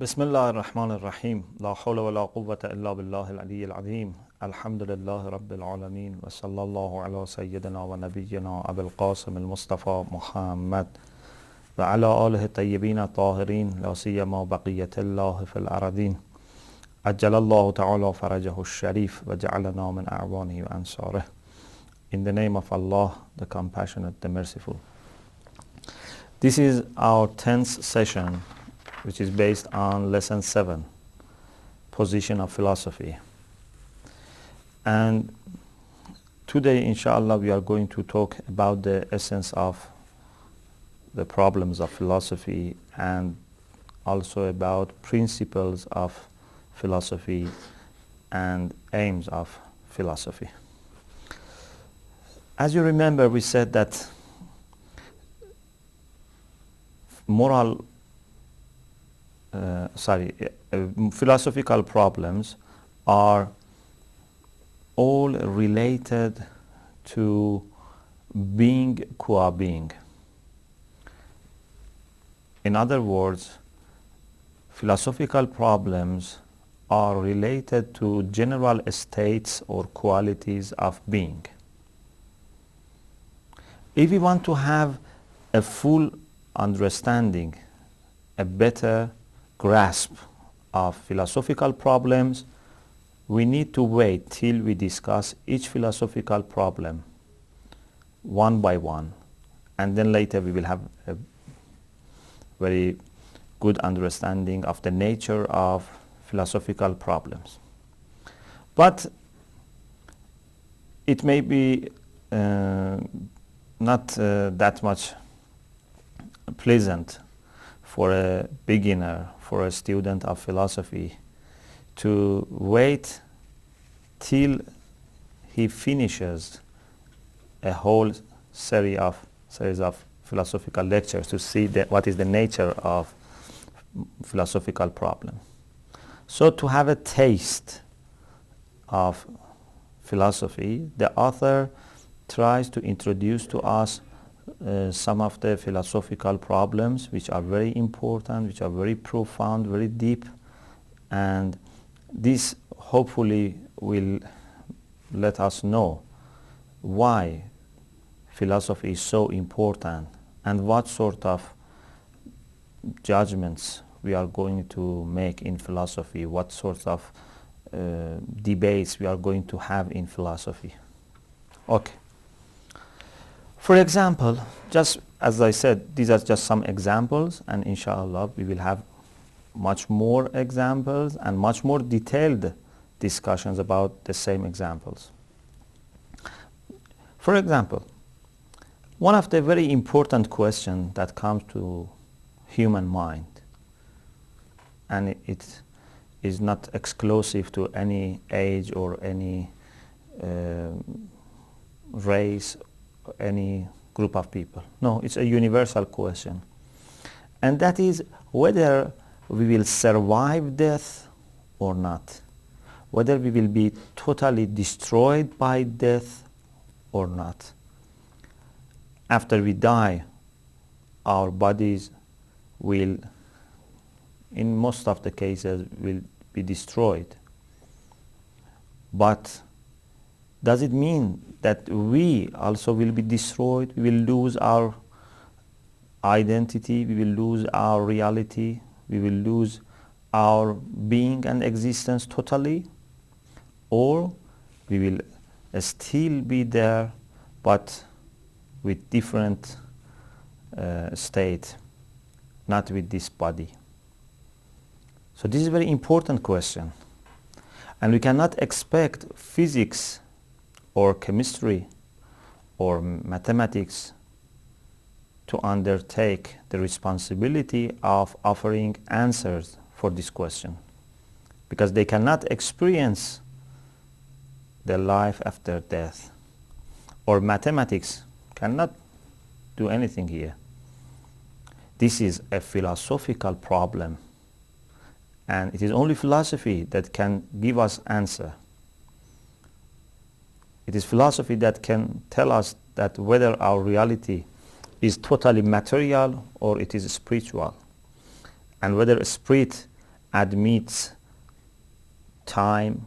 بسم الله الرحمن الرحيم لا حول ولا قوة إلا بالله العلي العظيم الحمد لله رب العالمين وصلى الله على سيدنا ونبينا أبي القاسم المصطفى محمد وعلى آله الطيبين الطاهرين لا سيما بقية الله في الأرضين عجل الله تعالى فرجه الشريف وجعلنا من أعوانه وأنصاره. In the name of Allah, the Compassionate, the Merciful. This is our 10th session, which is based on lesson 7, position of philosophy. And today, inshallah, we are going to talk about the essence of the problems of philosophy and also about principles of philosophy and aims of philosophy. As you remember, we said that philosophical problems are all related to being qua being. In other words, philosophical problems are related to general states or qualities of being. If we want to have a full understanding, a better grasp of philosophical problems, we need to wait till we discuss each philosophical problem one by one, and then later we will have a very good understanding of the nature of philosophical problems. But it may be not that much pleasant for a beginner, for a student of philosophy, to wait till he finishes a whole series of philosophical lectures to see what is the nature of philosophical problem. So to have a taste of philosophy, the author tries to introduce to us some of the philosophical problems which are very important, which are very profound, very deep, and this hopefully will let us know why philosophy is so important and what sort of judgments we are going to make in philosophy, what sort of debates we are going to have in philosophy. Okay. For example, just as I said, these are just some examples, and inshallah we will have much more examples and much more detailed discussions about the same examples. For example, one of the very important questions that comes to human mind, and it is not exclusive to any age or any race, any group of people. No, it's a universal question. And that is whether we will survive death or not. Whether we will be totally destroyed by death or not. After we die, our bodies will, in most of the cases, will be destroyed. But does it mean that we also will be destroyed? We will lose our identity, we will lose our reality, we will lose our being and existence totally? Or we will still be there, but with different state, not with this body? So this is a very important question. And we cannot expect physics or chemistry or mathematics to undertake the responsibility of offering answers for this question, because they cannot experience the life after death, or mathematics cannot do anything here. This is a philosophical problem, and it is only philosophy that can give us answer. It is philosophy that can tell us that whether our reality is totally material or it is spiritual, and whether spirit admits time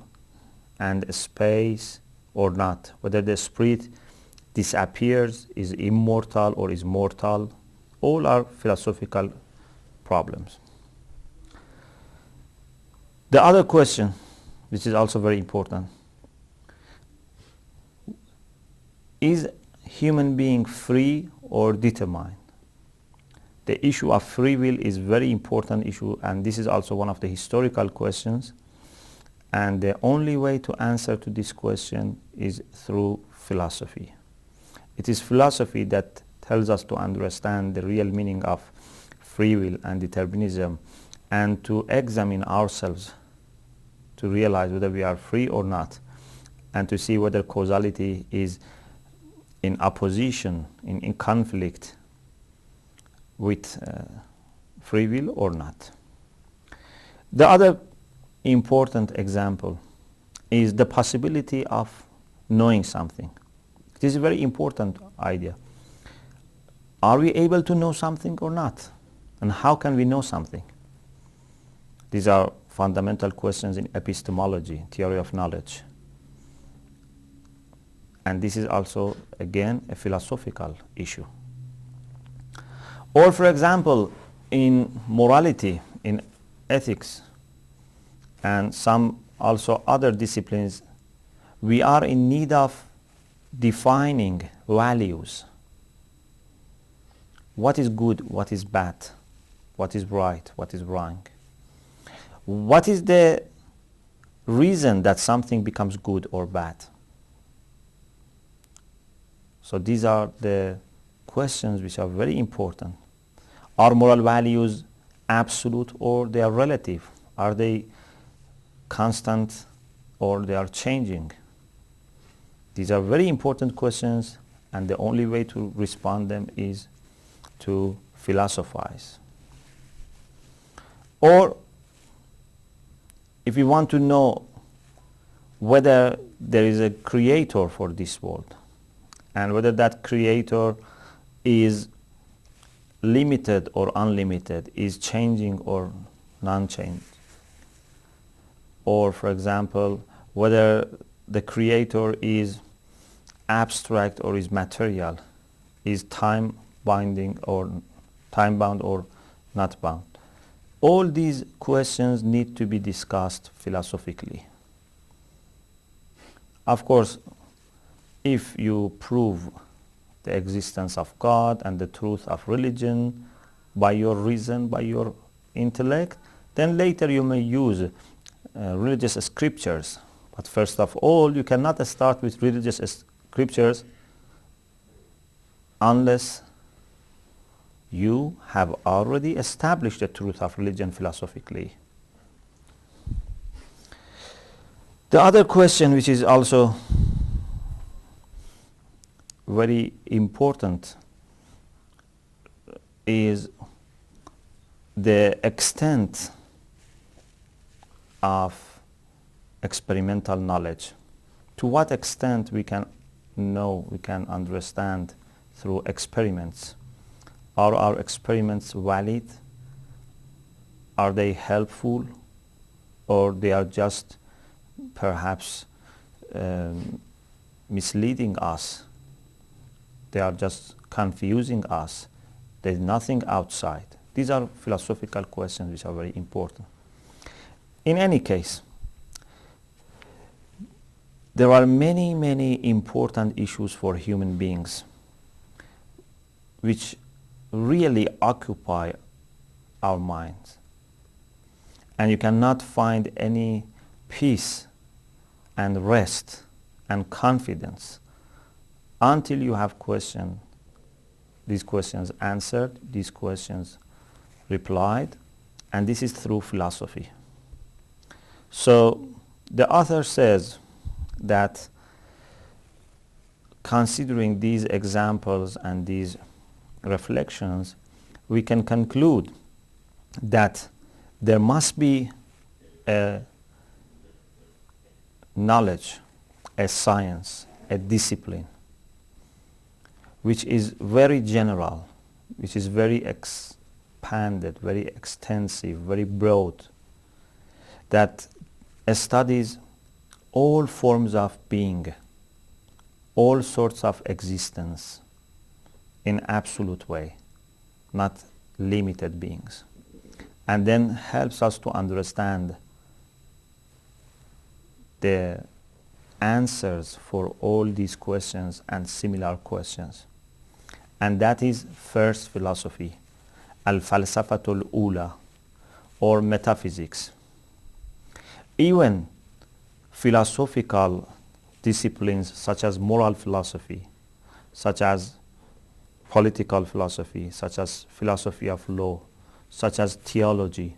and space or not, whether the spirit disappears, is immortal or is mortal. All are philosophical problems. The other question, which is also very important, is human being free or determined? The issue of free will is very important issue, and this is also one of the historical questions. And the only way to answer to this question is through philosophy. It is philosophy that tells us to understand the real meaning of free will and determinism, and to examine ourselves to realize whether we are free or not, and to see whether causality is in opposition, in conflict with free will or not. The other important example is the possibility of knowing something. It is a very important idea. Are we able to know something or not? And how can we know something? These are fundamental questions in epistemology, theory of knowledge. And this is also, again, a philosophical issue. Or, for example, in morality, in ethics, and some also other disciplines, we are in need of defining values. What is good, what is bad, what is right, what is wrong? What is the reason that something becomes good or bad? So these are the questions which are very important. Are moral values absolute or they are relative? Are they constant or they are changing? These are very important questions, and the only way to respond them is to philosophize. Or if you want to know whether there is a creator for this world, and whether that creator is limited or unlimited, is changing or non-changed. Or, for example, whether the creator is abstract or is material, is time-bound or not bound. All these questions need to be discussed philosophically. Of course, if you prove the existence of God and the truth of religion by your reason, by your intellect, then later you may use religious scriptures. But first of all, you cannot start with religious scriptures unless you have already established the truth of religion philosophically. The other question, which is also very important, is the extent of experimental knowledge. To what extent we can know, we can understand through experiments. Are our experiments valid? Are they helpful? Or they are just perhaps misleading us? They are just confusing us. There's nothing outside. These are philosophical questions which are very important. In any case, there are many, many important issues for human beings which really occupy our minds. And you cannot find any peace and rest and confidence until you have these questions answered, these questions replied, and this is through philosophy. So the author says that considering these examples and these reflections, we can conclude that there must be a knowledge, a science, a discipline, which is very general, which is very expanded, very extensive, very broad, that studies all forms of being, all sorts of existence in absolute way, not limited beings, and then helps us to understand the answers for all these questions and similar questions. And that is first philosophy, al-falsafatul ula, or metaphysics. Even philosophical disciplines such as moral philosophy, such as political philosophy, such as philosophy of law, such as theology,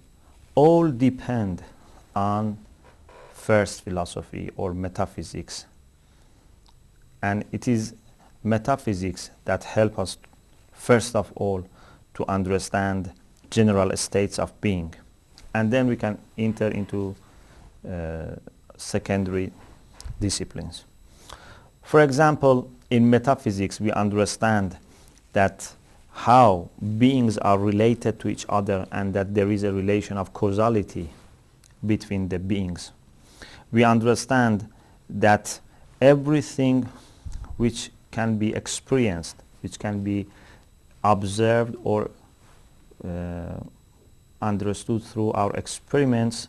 all depend on first philosophy or metaphysics. And it is metaphysics that help us, first of all, to understand general states of being. And then we can enter into secondary disciplines. For example, in metaphysics, we understand that how beings are related to each other and that there is a relation of causality between the beings. We understand that everything which can be experienced, which can be observed or understood through our experiments,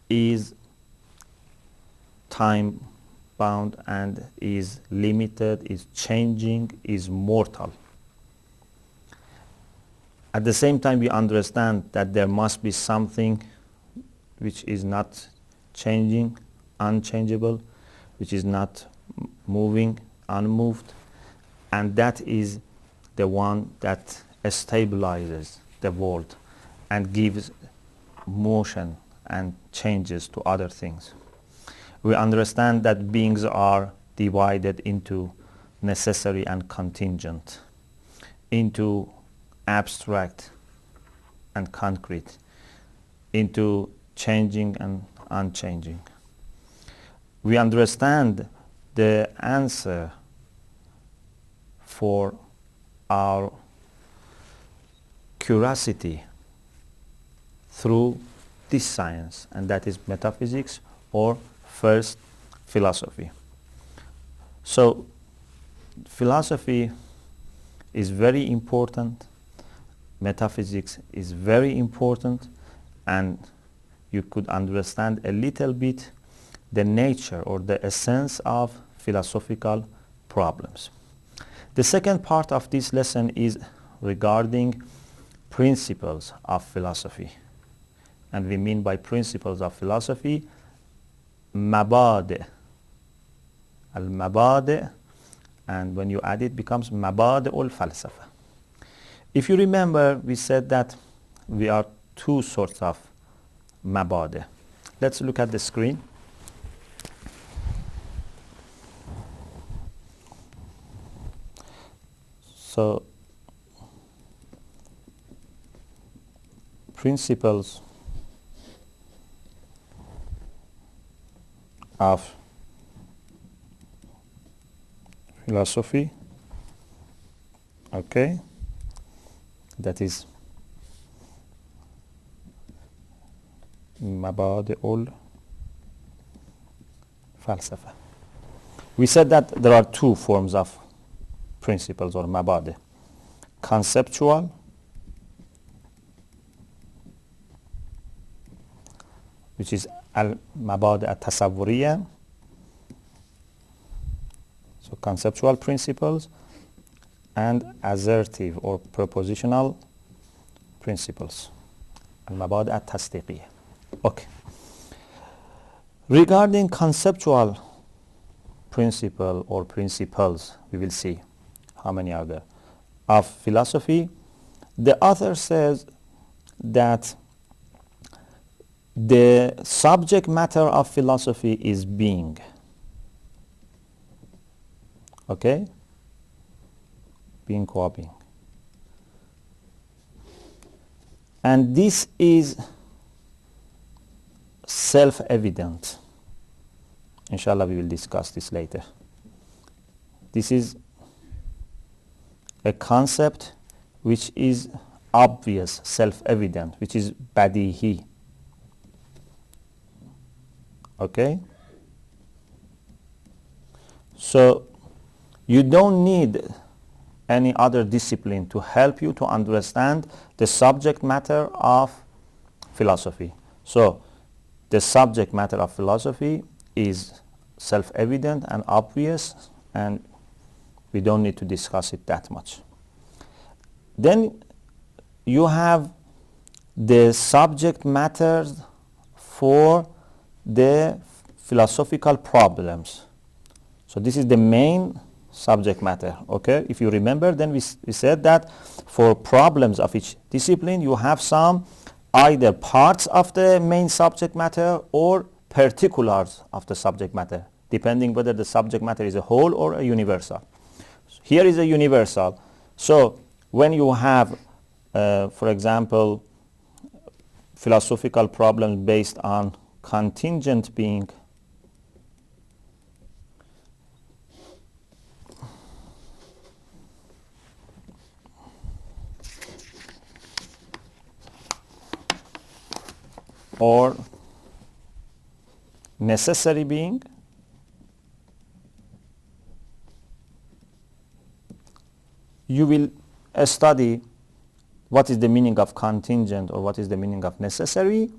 is time bound and is limited, is changing, is mortal. At the same time, we understand that there must be something which is not changing, unchangeable, which is not moving, unmoved, and that is the one that stabilizes the world and gives motion and changes to other things. We understand that beings are divided into necessary and contingent, into abstract and concrete, into changing and unchanging. We understand the answer for our curiosity through this science, and that is metaphysics or first philosophy. So philosophy is very important, metaphysics is very important, and you could understand a little bit the nature or the essence of philosophical problems. The second part of this lesson is regarding principles of philosophy. And we mean by principles of philosophy, mabade. Al-mabade, and when you add it becomes mabade al-falsafa. If you remember, we said that we are two sorts of mabade. Let's look at the screen. So, principles of philosophy, okay, that is mabade ul falsafa. We said that there are two forms of principles or mabade: conceptual which is al-mabade at-tasawwuriyya, so conceptual principles, and assertive or propositional principles, al-mabade at-tasdiqiyya. Okay. Regarding conceptual principle or principles, we will see how many are there, of philosophy, the author says that the subject matter of philosophy is being. Okay? Being, qua-being. And this is self-evident. Inshallah, we will discuss this later. This is a concept which is obvious, self-evident, which is badihi. Okay? So you don't need any other discipline to help you to understand the subject matter of philosophy. So the subject matter of philosophy is self-evident and obvious, and we don't need to discuss it that much. Then you have the subject matter for the philosophical problems. So this is the main subject matter. Okay, if you remember, then we said that for problems of each discipline you have some either parts of the main subject matter or particulars of the subject matter, depending whether the subject matter is a whole or a universal. Here is a universal. So when you have for example philosophical problems based on contingent being, or necessary being, you will study what is the meaning of contingent or what is the meaning of necessary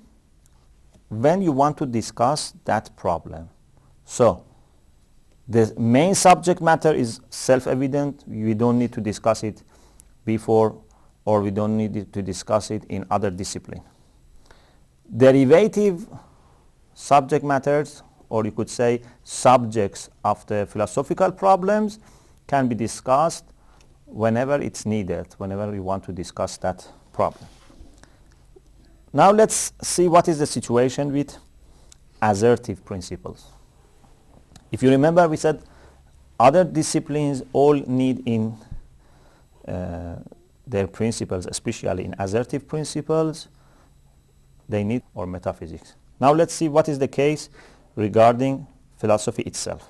when you want to discuss that problem. So the main subject matter is self-evident. We don't need to discuss it before, or we don't need to discuss it in other discipline. Derivative subject matters, or you could say subjects of the philosophical problems, can be discussed whenever it's needed, whenever we want to discuss that problem. Now let's see what is the situation with assertive principles. If you remember, we said other disciplines all need in their principles, especially in assertive principles, they need or metaphysics. Now let's see what is the case regarding philosophy itself.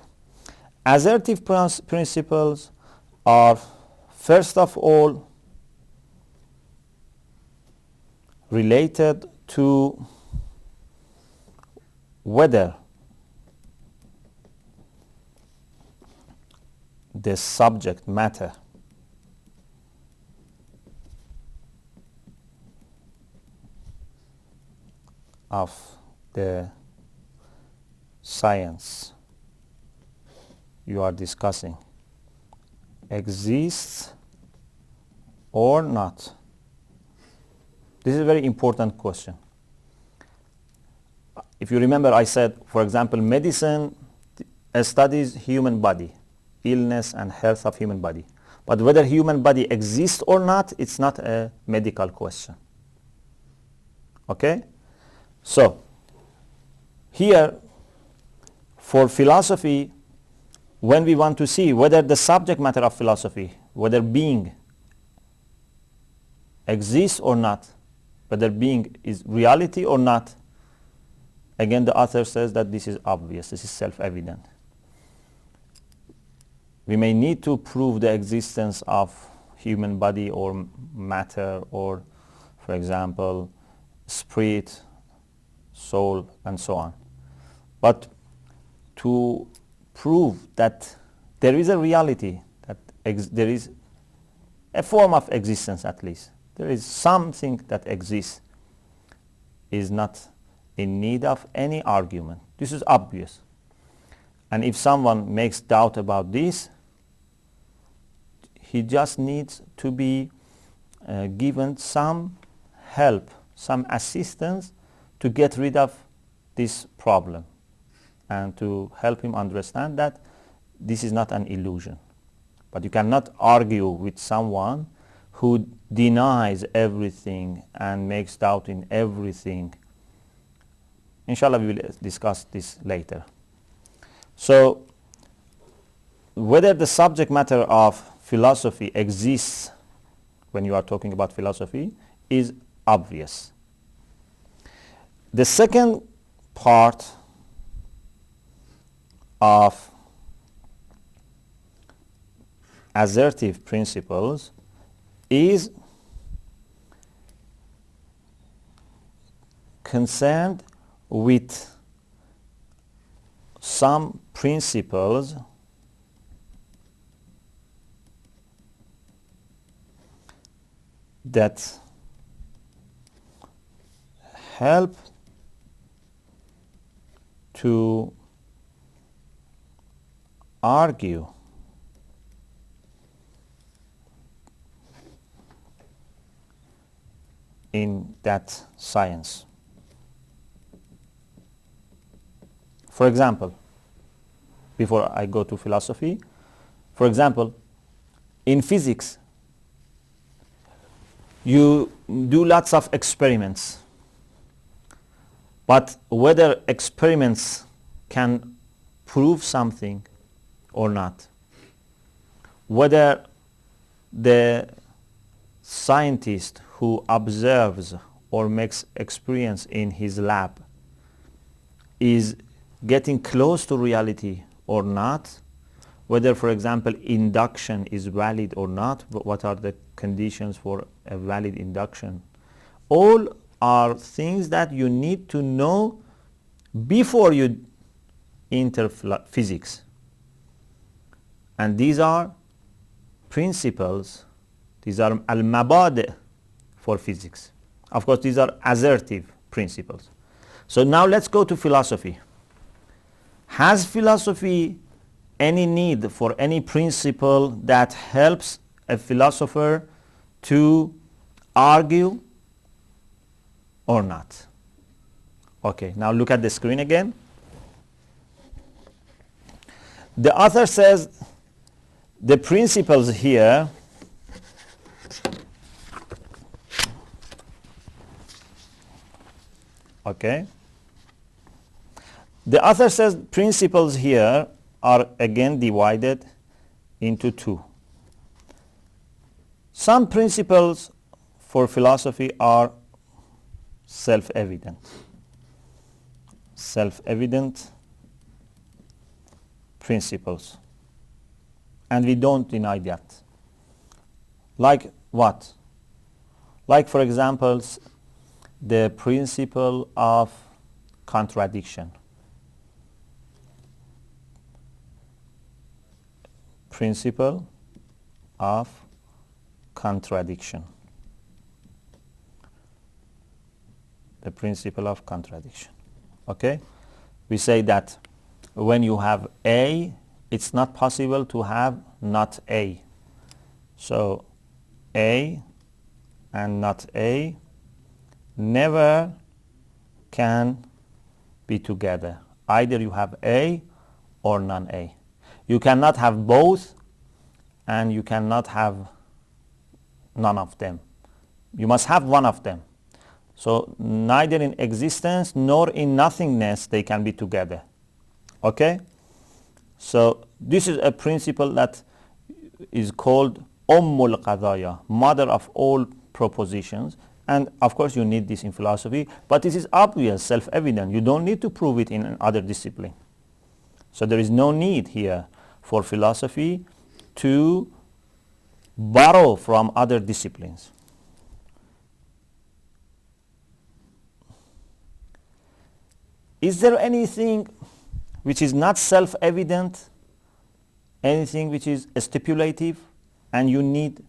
Assertive principles are first of all related to whether the subject matter of the science you are discussing exists or not. This is a very important question. If you remember, I said, for example, medicine studies human body, illness and health of human body. But whether human body exists or not, it's not a medical question. Okay? So, here, for philosophy, when we want to see whether the subject matter of philosophy, whether being exists or not, whether being is reality or not, again the author says that this is obvious, this is self-evident. We may need to prove the existence of human body or matter or, for example, spirit, soul, and so on. But to prove that there is a reality, that there is a form of existence at least, there is something that exists, is not in need of any argument. This is obvious. And if someone makes doubt about this, he just needs to be given some help, some assistance to get rid of this problem and to help him understand that this is not an illusion. But you cannot argue with someone who denies everything and makes doubt in everything. Inshallah, we will discuss this later. So, whether the subject matter of philosophy exists when you are talking about philosophy is obvious. The second part of assertive principles is concerned with some principles that help to argue in that science. For example, before I go to philosophy, for example, in physics, you do lots of experiments, but whether experiments can prove something or not, whether the scientist who observes or makes experience in his lab is getting close to reality or not, whether, for example, induction is valid or not, what are the conditions for a valid induction, all are things that you need to know before you enter physics. And these are principles, these are al-mabadi' for physics. Of course, these are assertive principles. So now let's go to philosophy. Has philosophy any need for any principle that helps a philosopher to argue or not? Okay, now look at the screen again. The author says the principles here okay. The author says principles here are again divided into two. Some principles for philosophy are self-evident. Self-evident principles. And we don't deny that. Like what? Like, for example, the principle of contradiction. Principle of contradiction. The principle of contradiction. Okay? We say that when you have A, it's not possible to have not A. So A and not A never can be together. Either you have A or non-A. You cannot have both, and you cannot have none of them. You must have one of them. So neither in existence nor in nothingness they can be together. Okay? So this is a principle that is called Ummul Qadaya, mother of all propositions. And of course you need this in philosophy, but this is obvious, self-evident. You don't need to prove it in another discipline. So there is no need here for philosophy to borrow from other disciplines. Is there anything which is not self-evident, anything which is stipulative, and you need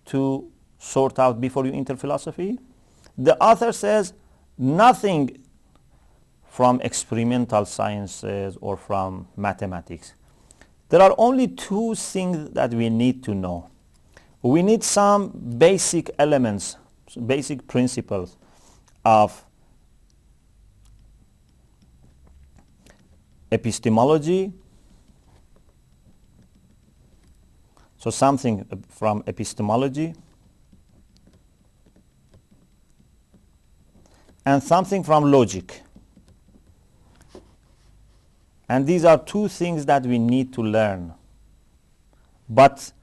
to sort out before you enter philosophy? The author says nothing from experimental sciences or from mathematics. There are only two things that we need to know. We need some basic elements, basic principles of epistemology. So something from epistemology and something from logic. And these are two things that we need to learn. But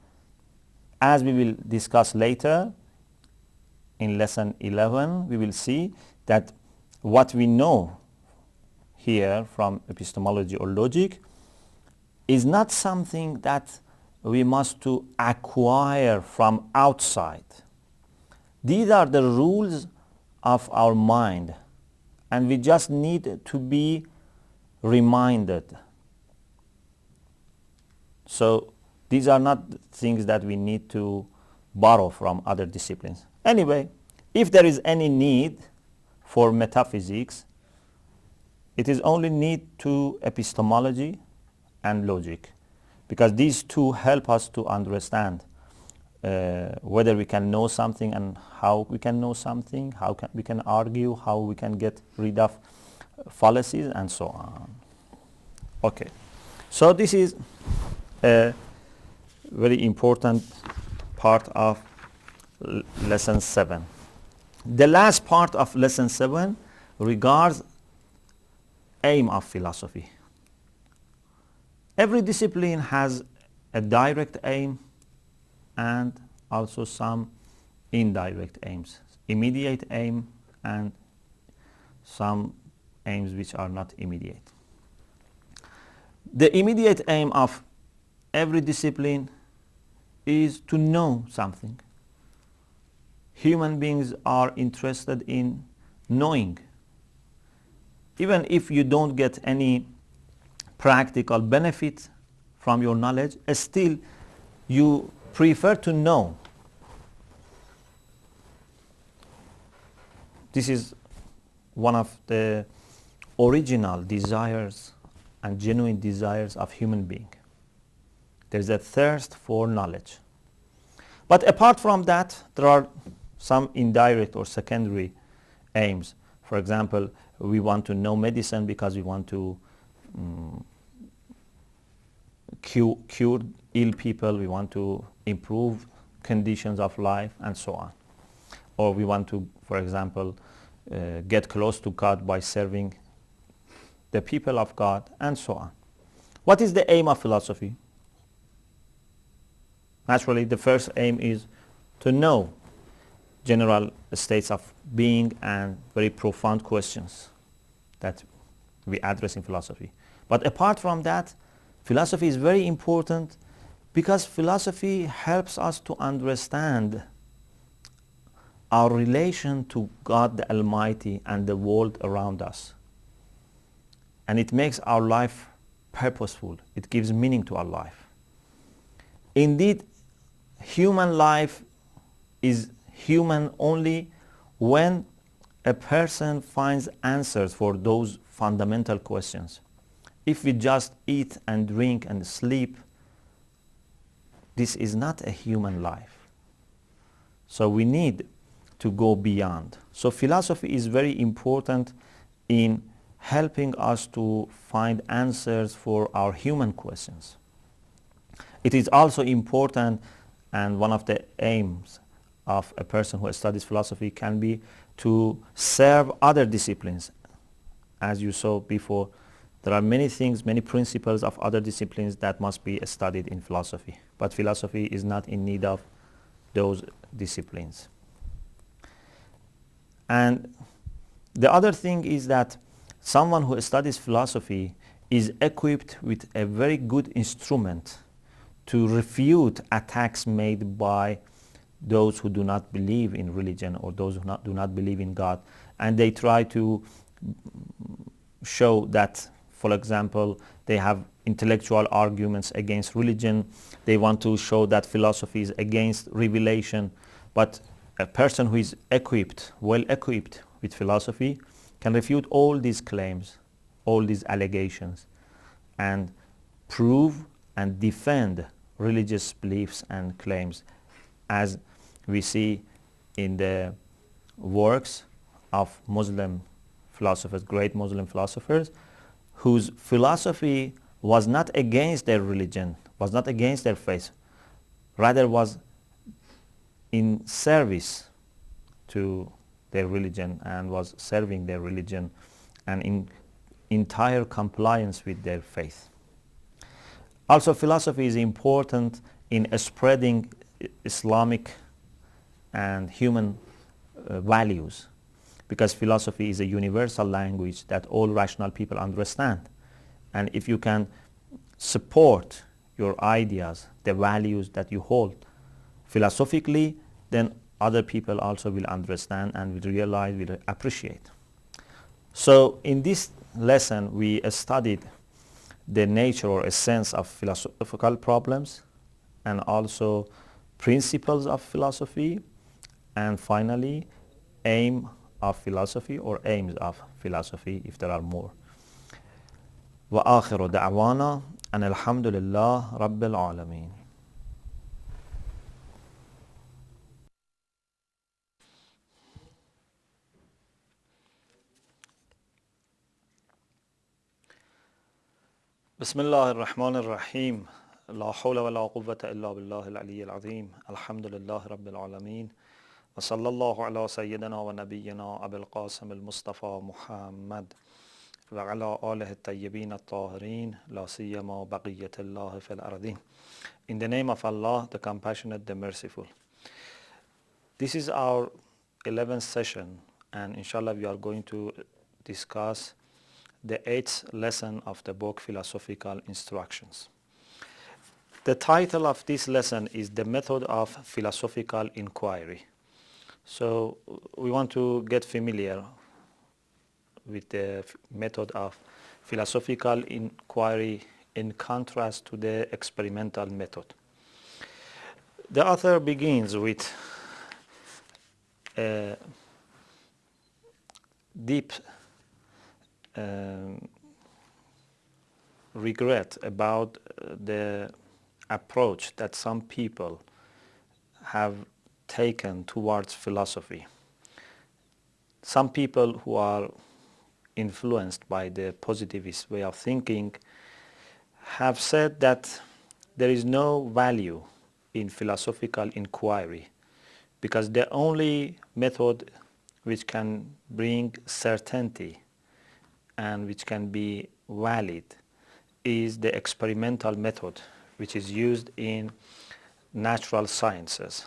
as we will discuss later in lesson 11, we will see that what we know here from epistemology or logic is not something that we must to acquire from outside. These are the rules of our mind, and we just need to be reminded. So these are not things that we need to borrow from other disciplines. Anyway, if there is any need for metaphysics, it is only need to epistemology and logic, because these two help us to understand whether we can know something and how we can know something, we can argue, how we can get rid of fallacies, and so on. Okay, so this is a very important part of lesson 7. The last part of lesson 7 regards aim of philosophy. Every discipline has a direct aim and also some indirect aims, immediate aim and some aims which are not immediate. The immediate aim of every discipline is to know something. Human beings are interested in knowing. Even if you don't get any practical benefit from your knowledge, still you prefer to know. This is one of the original desires and genuine desires of human being. There's a thirst for knowledge. But apart from that, there are some indirect or secondary aims. For example, we want to know medicine because we want to cure ill people, we want to improve conditions of life, and so on. Or we want to, for example, get close to God by serving the people of God, and so on. What is the aim of philosophy? Naturally, the first aim is to know general states of being and very profound questions that we address in philosophy. But apart from that, philosophy is very important because philosophy helps us to understand our relation to God the Almighty and the world around us. And it makes our life purposeful. It gives meaning to our life. Indeed, human life is human only when a person finds answers for those fundamental questions. If we just eat and drink and sleep, this is not a human life. So we need to go beyond. So philosophy is very important in helping us to find answers for our human questions. It is also important, and one of the aims of a person who studies philosophy can be to serve other disciplines. As you saw before, there are many things, many principles of other disciplines that must be studied in philosophy. But philosophy is not in need of those disciplines. And the other thing is that someone who studies philosophy is equipped with a very good instrument to refute attacks made by those who do not believe in religion or those who do not believe in God. And they try to show that, for example, they have intellectual arguments against religion. They want to show that philosophy is against revelation. But a person who is equipped, well equipped with philosophy, can refute all these claims, all these allegations, and prove and defend religious beliefs and claims, as we see in the works of Muslim philosophers, great Muslim philosophers, whose philosophy was not against their religion, was not against their faith, rather was in service to their religion and was serving their religion and in entire compliance with their faith. Also, philosophy is important in spreading Islamic and human values, because philosophy is a universal language that all rational people understand. And if you can support your ideas, the values that you hold philosophically, then other people also will understand and will realize, will appreciate. So in this lesson we studied the nature or essence of philosophical problems, and also principles of philosophy, and finally aim of philosophy or aims of philosophy if there are more. وآخر دعوانا أن الحمد لله رب العالمين. بسم الله الرحمن الرحيم. لا حول ولا قوة إلا بالله العلي العظيم. الحمد لله رب العالمين. وصلى الله على سيدنا ونبينا أبي القاسم المصطفى محمد وعلى آله الطيبين الطاهرين لا سيما بقية الله في الأرضين. In the name of Allah, the Compassionate, the Merciful. This is our 11th session, and inshallah we are going to discuss the 8th lesson of the book Philosophical Instructions. The title of this lesson is The Method of Philosophical Inquiry. So we want to get familiar with the method of philosophical inquiry in contrast to the experimental method. The author begins with a deep regret about the approach that some people have taken towards philosophy. Some people who are influenced by the positivist way of thinking have said that there is no value in philosophical inquiry because the only method which can bring certainty and which can be valid is the experimental method which is used in natural sciences,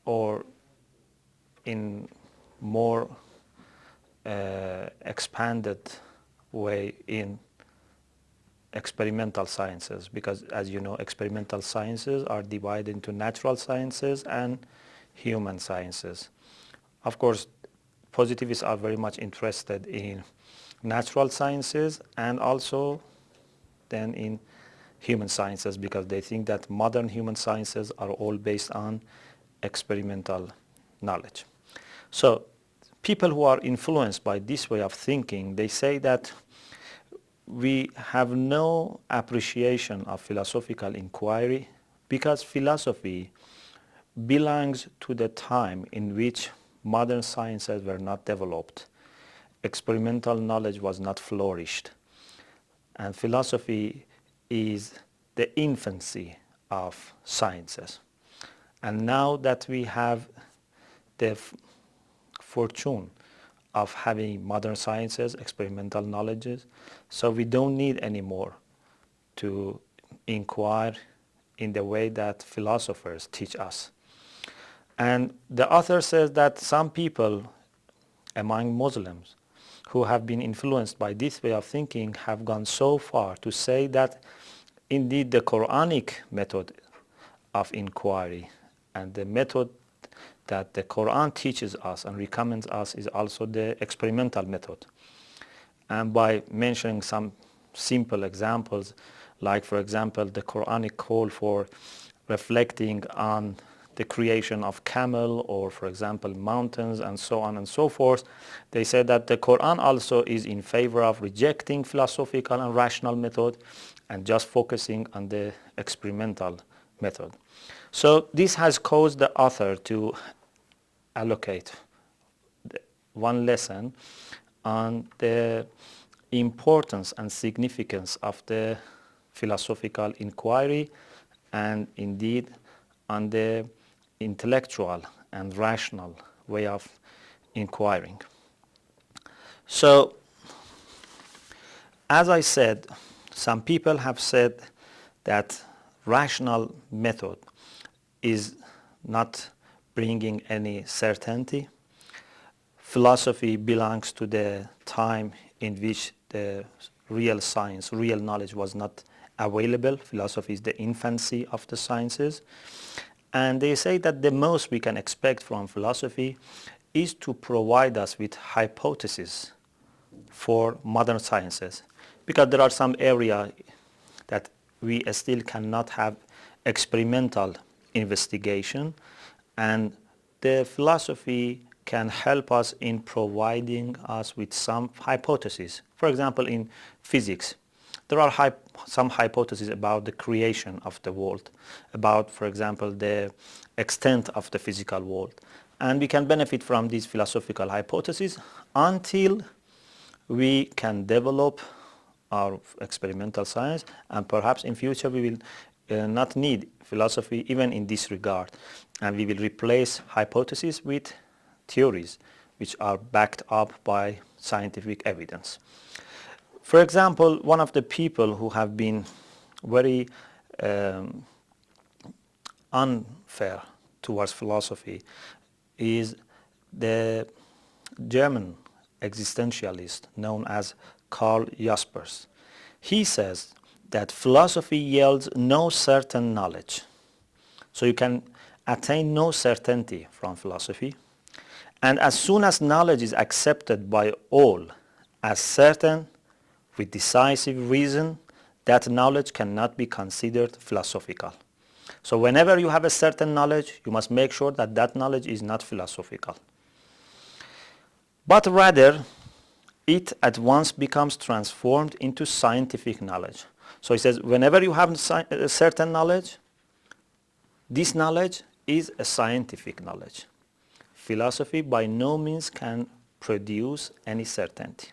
or in more expanded way in experimental sciences, because as you know, experimental sciences are divided into natural sciences and human sciences. Of course, positivists are very much interested in natural sciences and also then in human sciences, because they think that modern human sciences are all based on experimental knowledge. So people who are influenced by this way of thinking, they say that we have no appreciation of philosophical inquiry because philosophy belongs to the time in which modern sciences were not developed, experimental knowledge was not flourished, and philosophy is the infancy of sciences. And now that we have the fortune of having modern sciences, experimental knowledges, so we don't need anymore to inquire in the way that philosophers teach us. And the author says that some people among Muslims who have been influenced by this way of thinking have gone so far to say that indeed the Quranic method of inquiry and the method that the Quran teaches us and recommends us is also the experimental method. And by mentioning some simple examples, like for example the Quranic call for reflecting on the creation of camel, or for example mountains, and so on and so forth, they say that the Quran also is in favor of rejecting philosophical and rational method and just focusing on the experimental method. So this has caused the author to allocate one lesson on the importance and significance of the philosophical inquiry, and indeed on the intellectual and rational way of inquiring. So, as I said, some people have said that rational method is not bringing any certainty. Philosophy belongs to the time in which the real science, real knowledge was not available. Philosophy is the infancy of the sciences. And they say that the most we can expect from philosophy is to provide us with hypotheses for modern sciences, because there are some areas that we still cannot have experimental investigation, and the philosophy can help us in providing us with some hypotheses. For example, in physics, there are some hypotheses about the creation of the world, about, for example, the extent of the physical world. And we can benefit from these philosophical hypotheses until we can develop our experimental science, and perhaps in future we will not need philosophy even in this regard, and we will replace hypotheses with theories which are backed up by scientific evidence. For example, one of the people who have been very unfair towards philosophy is the German existentialist known as Karl Jaspers. He says that philosophy yields no certain knowledge. So you can attain no certainty from philosophy. And as soon as knowledge is accepted by all as certain with decisive reason, that knowledge cannot be considered philosophical. So whenever you have a certain knowledge, you must make sure that that knowledge is not philosophical, but rather it at once becomes transformed into scientific knowledge. So he says, whenever you have a certain knowledge, this knowledge is a scientific knowledge. Philosophy by no means can produce any certainty.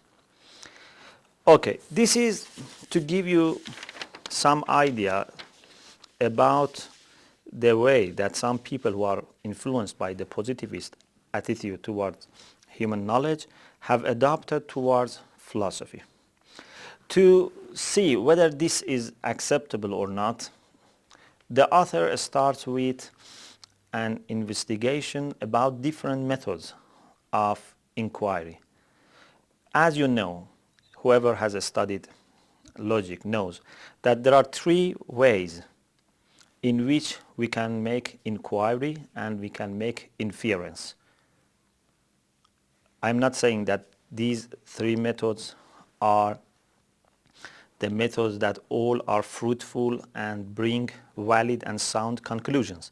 Okay, this is to give you some idea about the way that some people who are influenced by the positivist attitude towards human knowledge have adopted towards philosophy. To see whether this is acceptable or not, the author starts with an investigation about different methods of inquiry. As you know, whoever has studied logic knows that there are three ways in which we can make inquiry and we can make inference. I'm not saying that these three methods are the methods that all are fruitful and bring valid and sound conclusions.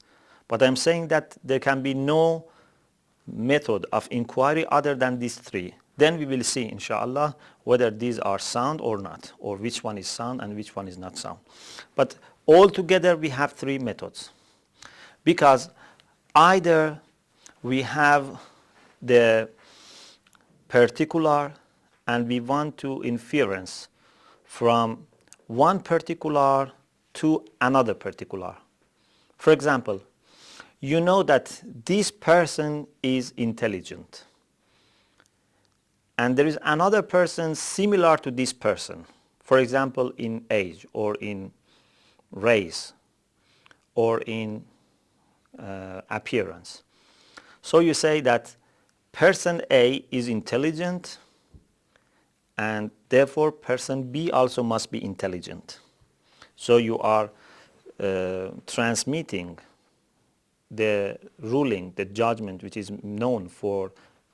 But I'm saying that there can be no method of inquiry other than these three. Then we will see, inshallah, whether these are sound or not, or which one is sound and which one is not sound. But altogether we have three methods, because either we have the particular and we want to inference from one particular to another particular. For example, you know that this person is intelligent, and there is another person similar to this person, for example, in age or in race or in appearance. So you say that person A is intelligent, and therefore person B also must be intelligent. So you are transmitting the ruling, the judgment which is known for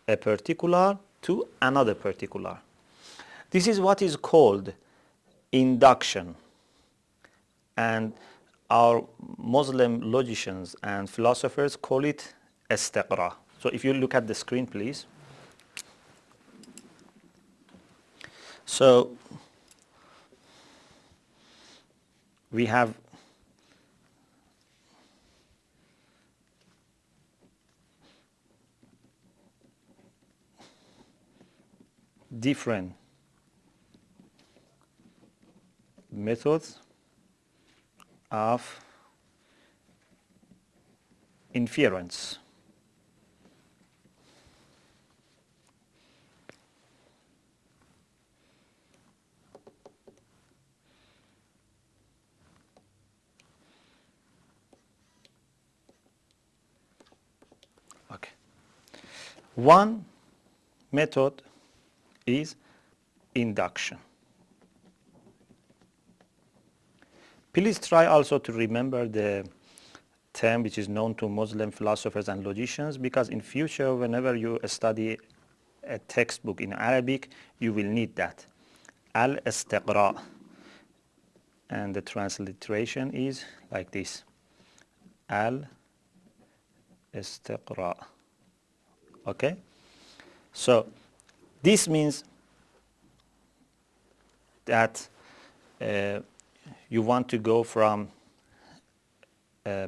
a particular to another particular. This is what is called induction, and our Muslim logicians and philosophers call it istiqra. So if you look at the screen, please. So we have different methods of inference. Okay. One method is induction. Please try also to remember the term which is known to Muslim philosophers and logicians, because in future whenever you study a textbook in Arabic, you will need that. Al-istiqra. And the transliteration is like this. Al-istiqra. Okay? So this means that you want to go from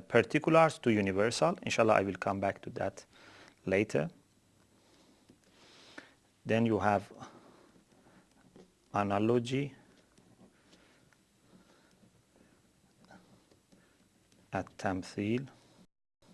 particulars to universal. Inshallah, I will come back to that later. Then you have analogy, at-tamthil.